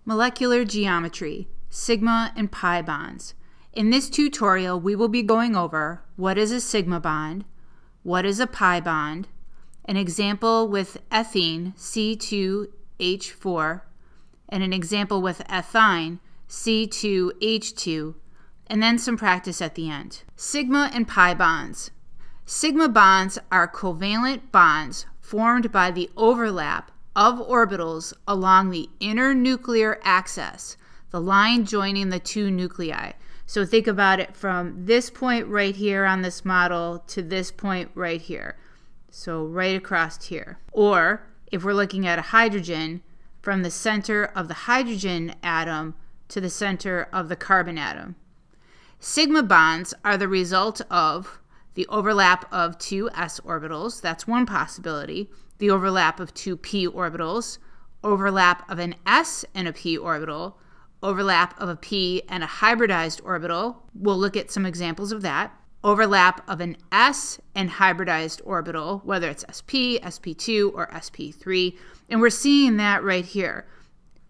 Molecular geometry, sigma and pi bonds. In this tutorial, we will be going over what is a sigma bond, what is a pi bond, an example with ethene, C2H4, and an example with ethyne, C2H2, and then some practice at the end. Sigma and pi bonds. Sigma bonds are covalent bonds formed by the overlap of orbitals along the inner nuclear axis, the line joining the two nuclei. So think about it from this point right here on this model to this point right here. So right across here. Or if we're looking at a hydrogen, from the center of the hydrogen atom to the center of the carbon atom. Sigma bonds are the result of the overlap of two s orbitals. That's one possibility. The overlap of two p orbitals, overlap of an s and a p orbital, overlap of a p and a hybridized orbital. We'll look at some examples of that. Overlap of an s and hybridized orbital, whether it's sp, sp2, or sp3. And we're seeing that right here.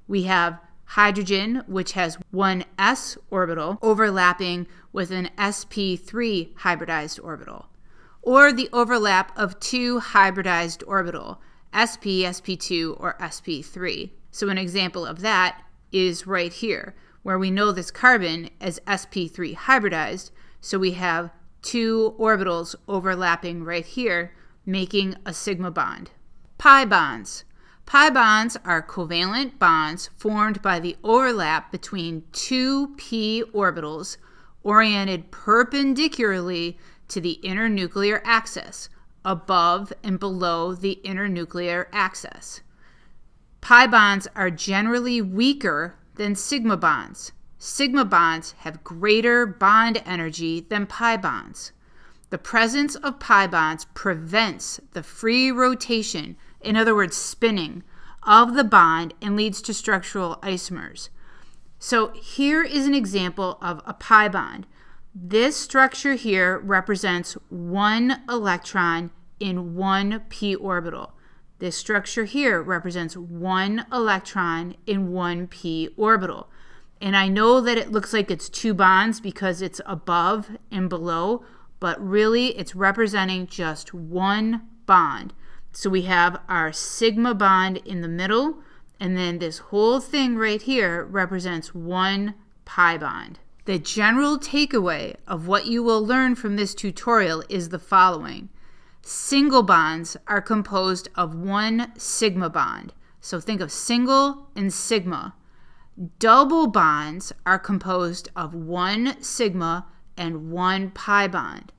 We have hydrogen, which has one s orbital, overlapping with an sp3 hybridized orbital. Or the overlap of two hybridized orbital, sp, sp2, or sp3. So an example of that is right here, where we know this carbon is sp3 hybridized, so we have two orbitals overlapping right here, making a sigma bond. Pi bonds. Pi bonds are covalent bonds formed by the overlap between two p orbitals oriented perpendicularly to the inner nuclear axis, above and below the inner nuclear axis. Pi bonds are generally weaker than sigma bonds. Sigma bonds have greater bond energy than pi bonds. The presence of pi bonds prevents the free rotation, in other words spinning, of the bond and leads to structural isomers. So here is an example of a pi bond. This structure here represents one electron in one p orbital. This structure here represents one electron in one p orbital. And I know that it looks like it's two bonds because it's above and below, but really it's representing just one bond. So we have our sigma bond in the middle, and then this whole thing right here represents one pi bond. The general takeaway of what you will learn from this tutorial is the following. Single bonds are composed of one sigma bond. So think of single and sigma. Double bonds are composed of one sigma and one pi bond.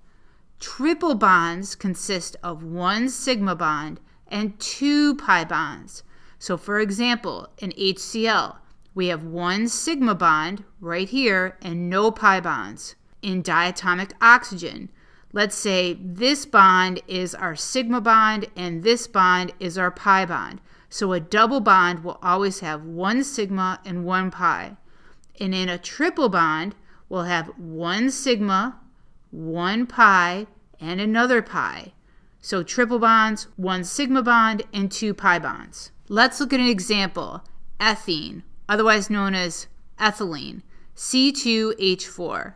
Triple bonds consist of one sigma bond and two pi bonds. So for example, in HCl, we have one sigma bond right here and no pi bonds. In diatomic oxygen, let's say this bond is our sigma bond and this bond is our pi bond. So a double bond will always have one sigma and one pi. And in a triple bond, we'll have one sigma, one pi, and another pi. So triple bonds, one sigma bond, and two pi bonds. Let's look at an example. Ethene, otherwise known as ethylene, C2H4.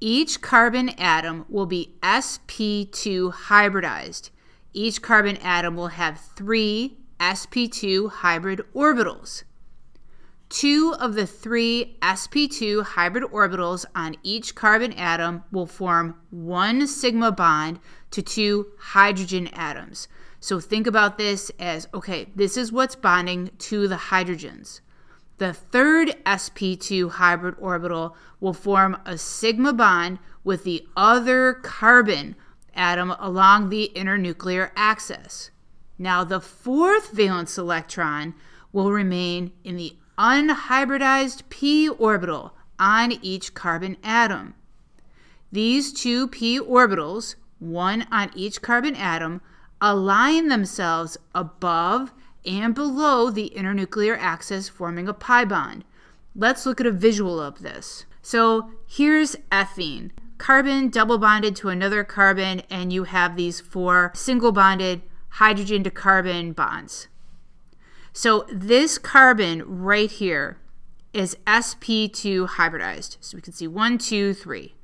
Each carbon atom will be sp2 hybridized. Each carbon atom will have three sp2 hybrid orbitals. Two of the three sp2 hybrid orbitals on each carbon atom will form one sigma bond to two hydrogen atoms. So think about this as, okay, this is what's bonding to the hydrogens. The third sp2 hybrid orbital will form a sigma bond with the other carbon atom along the inner nuclear axis. Now the fourth valence electron will remain in the unhybridized p orbital on each carbon atom. These two p orbitals, one on each carbon atom, align themselves above and below the inner nuclear axis, forming a pi bond. Let's look at a visual of this. So here's ethene. Carbon double bonded to another carbon, and you have these four single bonded hydrogen to carbon bonds. So this carbon right here is sp2 hybridized. So we can see 1, 2, 3.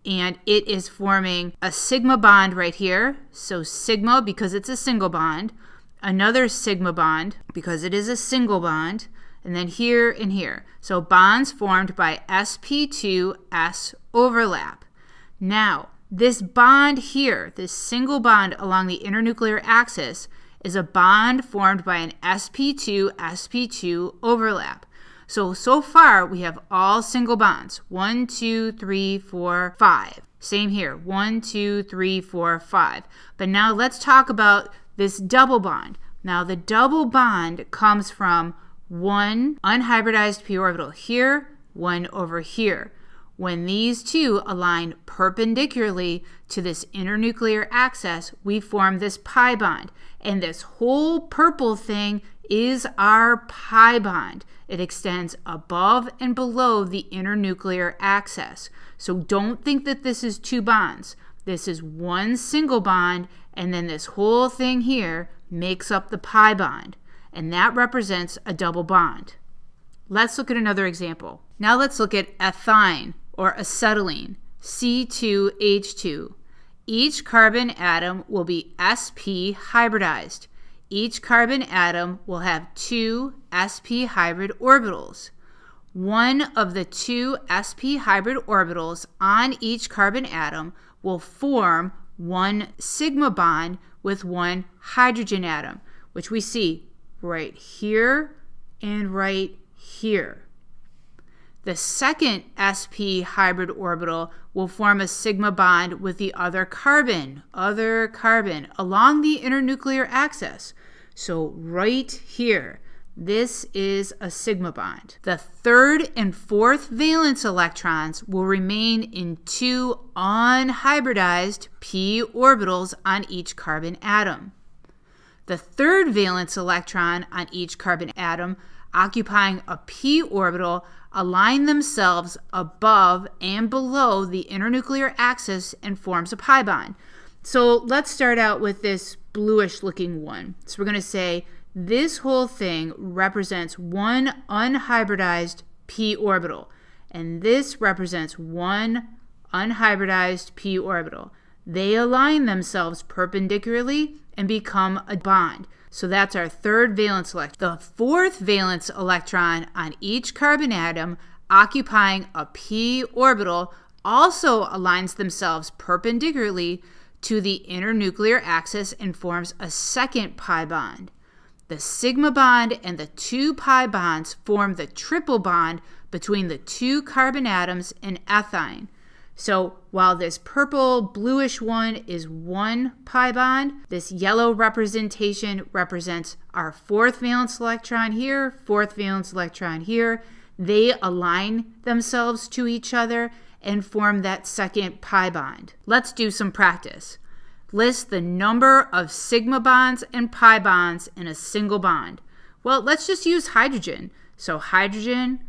And it is forming a sigma bond right here. So sigma because it's a single bond, another sigma bond because it is a single bond, and then here and here. So bonds formed by sp2s overlap. Now, this bond here, this single bond along the internuclear axis, is a bond formed by an sp2-sp2 overlap. So far we have all single bonds. 1, 2, 3, 4, 5. Same here. 1, 2, 3, 4, 5. But now let's talk about this double bond. Now the double bond comes from one unhybridized p orbital here, one over here. When these two align perpendicularly to this internuclear axis, we form this pi bond. And this whole purple thing is our pi bond. It extends above and below the internuclear axis. So don't think that this is two bonds. This is one single bond, and then this whole thing here makes up the pi bond. And that represents a double bond. Let's look at another example. Now let's look at ethine, or acetylene, C2H2. Each carbon atom will be sp hybridized. Each carbon atom will have two sp hybrid orbitals. One of the two sp hybrid orbitals on each carbon atom will form one sigma bond with one hydrogen atom, which we see right here and right here. The second sp hybrid orbital will form a sigma bond with the other carbon along the internuclear axis. So right here, this is a sigma bond. The third and fourth valence electrons will remain in two unhybridized p orbitals on each carbon atom. The third valence electron on each carbon atom occupying a p orbital align themselves above and below the internuclear axis and forms a pi bond. So let's start out with this bluish looking one. So we're going to say this whole thing represents one unhybridized p orbital, and this represents one unhybridized p orbital. They align themselves perpendicularly and become a bond. So that's our third valence electron. The fourth valence electron on each carbon atom occupying a p orbital also aligns themselves perpendicularly to the internuclear axis and forms a second pi bond. The sigma bond and the two pi bonds form the triple bond between the two carbon atoms in ethine. So while this purple bluish one is one pi bond, this yellow representation represents our fourth valence electron here, fourth valence electron here. They align themselves to each other and form that second pi bond. Let's do some practice. List the number of sigma bonds and pi bonds in a single bond. Well, let's just use hydrogen. So hydrogen,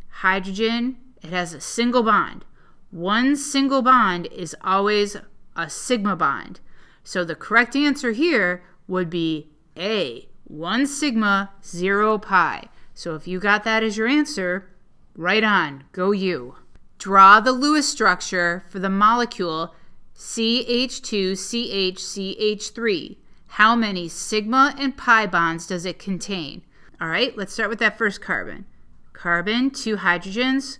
hydrogen, it has a single bond. One single bond is always a sigma bond. So the correct answer here would be A, 1 sigma, 0 pi. So if you got that as your answer, right on, go you. Draw the Lewis structure for the molecule CH2CHCH3. How many sigma and pi bonds does it contain? All right, let's start with that first carbon. Carbon, two hydrogens.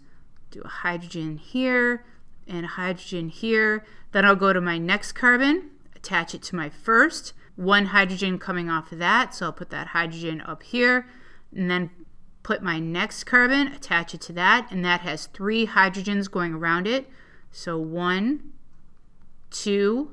Do a hydrogen here and a hydrogen here. Then I'll go to my next carbon, attach it to my first. One hydrogen coming off of that, so I'll put that hydrogen up here, and then put my next carbon, attach it to that, and that has 3 hydrogens going around it. So 1, 2,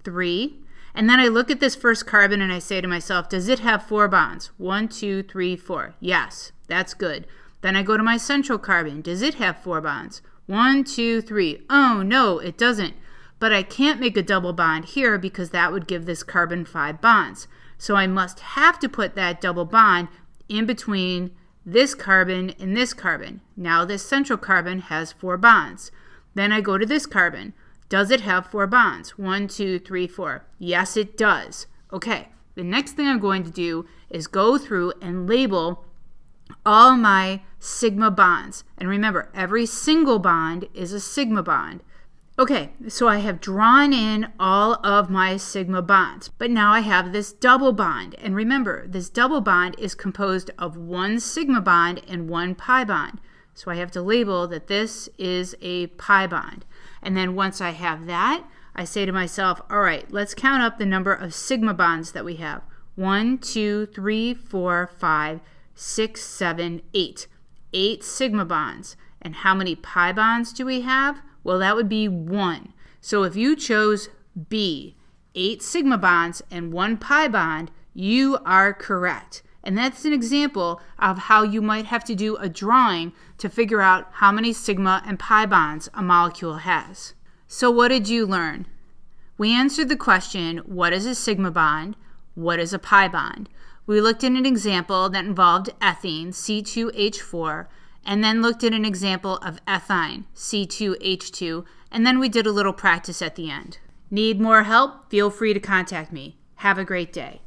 3. And then I look at this first carbon and I say to myself, does it have 4 bonds? 1, 2, 3, 4. Yes, that's good. Then I go to my central carbon. Does it have 4 bonds? 1, 2, 3. Oh, no, it doesn't. But I can't make a double bond here because that would give this carbon 5 bonds. So I must have to put that double bond in between this carbon and this carbon. Now this central carbon has 4 bonds. Then I go to this carbon. Does it have 4 bonds? 1, 2, 3, 4. Yes, it does. Okay, The next thing I'm going to do is go through and label all my sigma bonds. And remember, every single bond is a sigma bond. Okay, so I have drawn in all of my sigma bonds, but now I have this double bond. And remember, this double bond is composed of one sigma bond and one pi bond. So I have to label that this is a pi bond. And then once I have that, I say to myself, all right, let's count up the number of sigma bonds that we have. 1, 2, 3, 4, 5, 6, 7, 8. 8 sigma bonds. And how many pi bonds do we have? Well, that would be 1. So if you chose B, 8 sigma bonds and 1 pi bond, you are correct. And that's an example of how you might have to do a drawing to figure out how many sigma and pi bonds a molecule has. So what did you learn? We answered the question, what is a sigma bond? What is a pi bond? We looked at an example that involved ethene, C2H4, and then looked at an example of ethyne, C2H2, and then we did a little practice at the end. Need more help? Feel free to contact me. Have a great day.